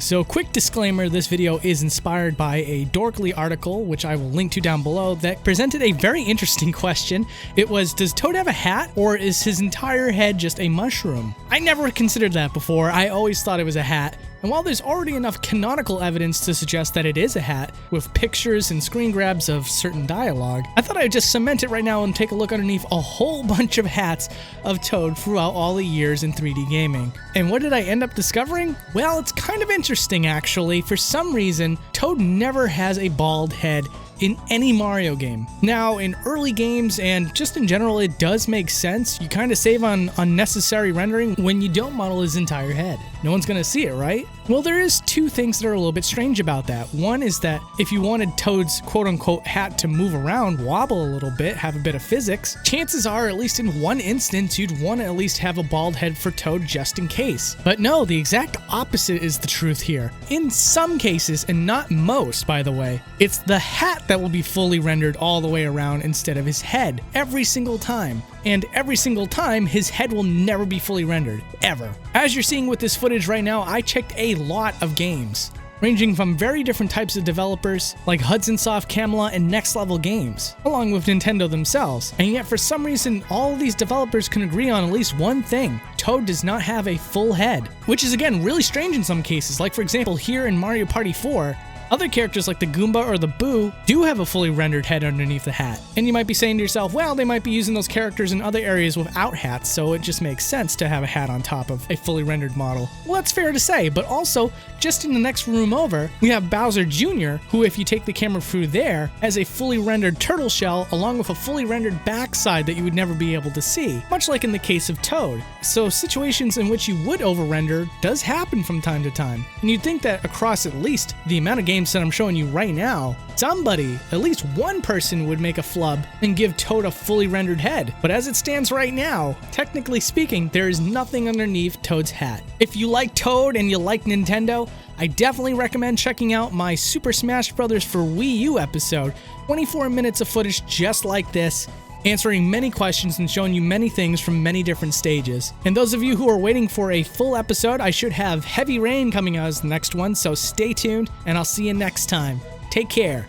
So quick disclaimer, this video is inspired by a Dorkly article, which I will link to down below, that presented a very interesting question. It was, does Toad have a hat, or is his entire head just a mushroom? I never considered that before. I always thought it was a hat. And while there's already enough canonical evidence to suggest that it is a hat, with pictures and screen grabs of certain dialogue, I thought I would just cement it right now and take a look underneath a whole bunch of hats of Toad throughout all the years in 3D gaming. And what did I end up discovering? Well, it's kind of interesting actually. For some reason, Toad never has a bald head in any Mario game. Now, in early games and just in general, it does make sense. You kind of save on unnecessary rendering when you don't model his entire head. No one's gonna see it, right? Well, there is two things that are a little bit strange about that. One is that if you wanted Toad's quote-unquote hat to move around, wobble a little bit, have a bit of physics, chances are, at least in one instance, you'd want to at least have a bald head for Toad just in case. But no, the exact opposite is the truth here. In some cases, and not most, by the way, it's the hat that will be fully rendered all the way around instead of his head, every single time. And every single time, his head will never be fully rendered, ever. As you're seeing with this footage right now, I checked a lot of games, ranging from very different types of developers, like Hudson Soft, Camelot, and Next Level Games, along with Nintendo themselves. And yet, for some reason, all of these developers can agree on at least one thing: Toad does not have a full head. Which is, again, really strange in some cases. Like, for example, here in Mario Party 4, other characters like the Goomba or the Boo do have a fully rendered head underneath the hat. And you might be saying to yourself, well, they might be using those characters in other areas without hats, so it just makes sense to have a hat on top of a fully rendered model. Well, that's fair to say, but also, just in the next room over, we have Bowser Jr., who, if you take the camera through there, has a fully rendered turtle shell along with a fully rendered backside that you would never be able to see, much like in the case of Toad. So situations in which you would over-render does happen from time to time. And you'd think that across at least the amount of games that I'm showing you right now, somebody, at least one person, would make a flub and give Toad a fully rendered head. But as it stands right now, technically speaking, there is nothing underneath Toad's hat. If you like Toad and you like Nintendo, I definitely recommend checking out my Super Smash Bros. For Wii U episode. 24 minutes of footage just like this, answering many questions and showing you many things from many different stages. And those of you who are waiting for a full episode, I should have Heavy Rain coming out as the next one, so stay tuned, and I'll see you next time. Take care.